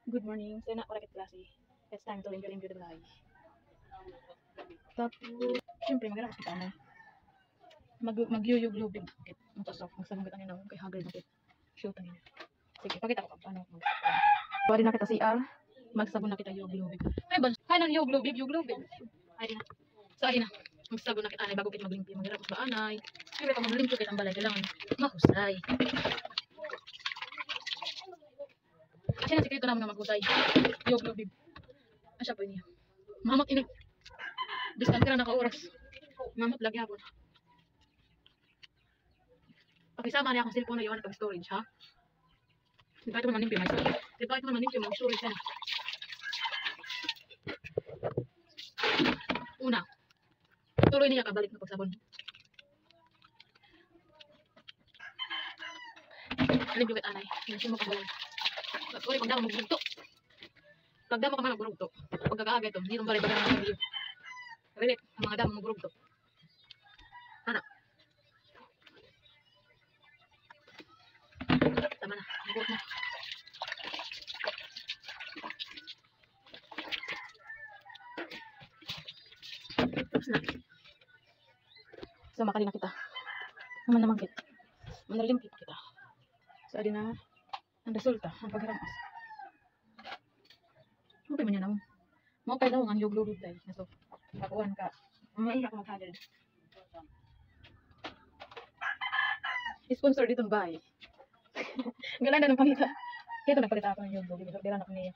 Good morning. So, na oras klase. It's time to limpyo-limpyo the bahay. Tapos, syempre, mag-alas kita na. Mag-yuyog-lubig. Magsasok. Magsabong kita nila. Kay hagard na kita. Shoot na nila. Sige, pakita ko kung paano magsasok. Bari na kita CR. Magsabon na kita yug-lubig. Ay, ba? Hay nang yug-lubig, yug-lubig. Ay, na. So, ay na. Magsabon na kita anay bago kita maglimpyo. Maghirap ba anay. Syempre, pag maglimpyo kita ang balay, kailangan mahusay. Kasi na sikreto naman na maghusay. Yug-lubig. Asya po niya. Mamot ini. Diskan ka na naka-oras. Mamot lagi hapon. Pakisama niya akong cellphone na yun pag-storage, ha? Di ba ito man manimpyo, may storage. Di ba ito man manimpyo, may storage yan. Una, tuloy niya kabalik na pagsabon. Limpyo kit anay. Yung mo kabalik. Sorry, pag damo magburugto. Pag damo ka man magburugto. Pag kakaagay ito, hindi nang balik pag damo video. Relate, ang mga damo magburugto. Ano? Tama na, magburugto na. Tapos na. So, makali na kita. Naman naman kita. Manalimpit kita. So, adi na ang resulta, ang paghiramas. Okay man yan naman. Maupay daw ang yug-lubig tayo. So, kakuhan ka. Maiyak ka mag-hagard. Sponsor ditong bahay. Galanda ng pangita. Kaya ito nagpalita ako ng yug-lubig. Dira na ko niya.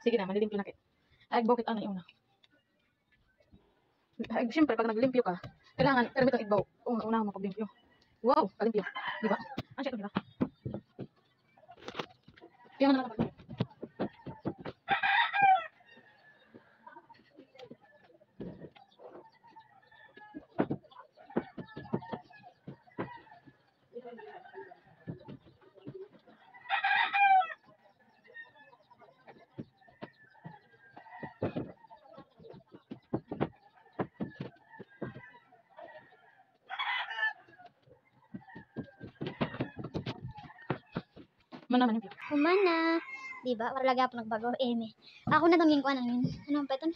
Sige na, manilimpyo na kita. Ay, bukit anay una. Ay, siyempre, pag naglimpyo ka, kailangan, pero itong igbaw, una mo paglimpyo. Wow, kalimpyo. Diba? Ang siya ito, diba? Kaya nga naman man naman yung Humana. Diba? Para lagi ako nagbago. Ako na itong kuan ang ano pa ito?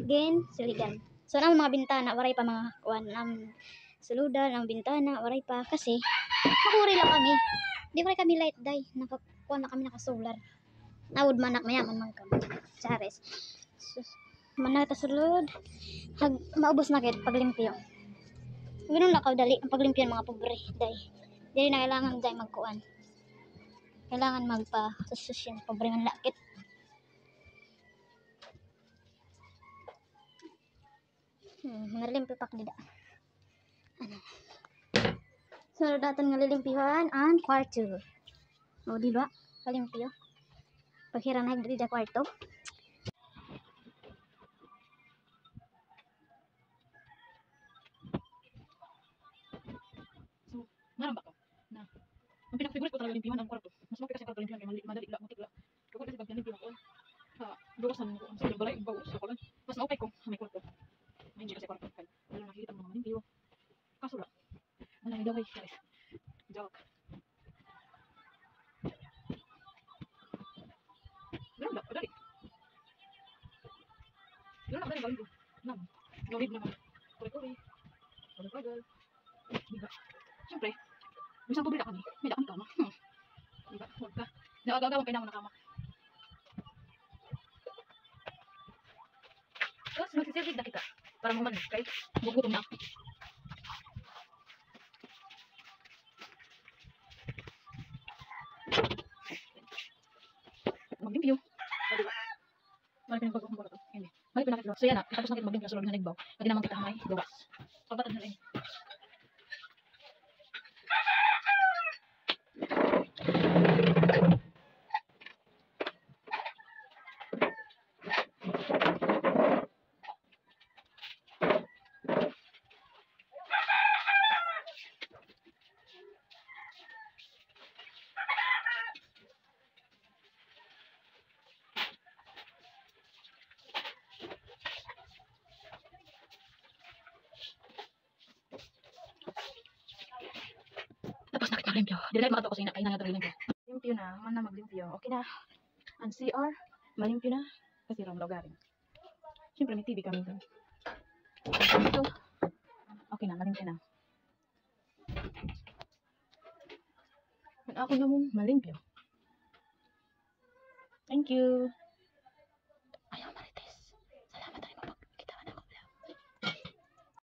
Gen, siligan. So, ang mga bintana, waray pa mga kuan. Suludan, ang bintana, waray pa. Kasi, makuri lang kami. Di waray kami light day. Nakakuan na kami nakasolar. Nawod manak mayaman man kami. Chares. So, manak ta sulod. Maubos na kayo paglimpyo. Ganun lang dali ang paglimpyo ng mga pobre. Day. Dili na kailangan day magkuan. Kailangan magpa-susyan pobre man lakit. Nalimpyo pak dida. Ano? So datan nga lilimpihan ang kwarto. O di ba? Kalimpyo. Paghiran na dida kwarto. So, naran ba ko? Na. Ang pinaka-favorite ko talaga limpyuhan ang kwarto. Mas mapit kasi kwarto limpyuhan kaya madali lang, mutik lang. Kapag kasi pag limpyo ko, duwasan ko ang sige balay bawo sa kulan. Mas maupay ko may kwarto. May hindi kasi kwarto kay. Wala nakikita mo mga limpyo. Kaso lang. Wala ni daway, guys. Joke. Ganun lang, kadali. Ganun lang, kadali gawin ko. Naman. Gawin naman. Kuri-kuri. Bagal-bagal. Diba? Siyempre, minsan pobre kami. May dakang kama. Diba? Huwag ka. Nakagagawang kayo na ako na kama. Tapos, magsisirvid na kita. Para maman, kay gugutom na ako. Maglimpyo. O, diba? Mali pinagbago kong barato. Hindi. Mali pinakitlo. So, yan na. Tapos nakit maglimpyo sa loob na nagbaw. Pwede naman kita may gawas. Pabatag na rin. Tapos nakit maglimpyo. Dili makato ko sa ina. Kaya na nato limpyo. malimpyo na, man na maglimpyo. Okay na. Ang CR, malimpyo na. Kasi wrong lugar. Siyempre, may TV kami doon. Ito, okay na, malimpyo na. Ako na mong malimpyo. Thank you.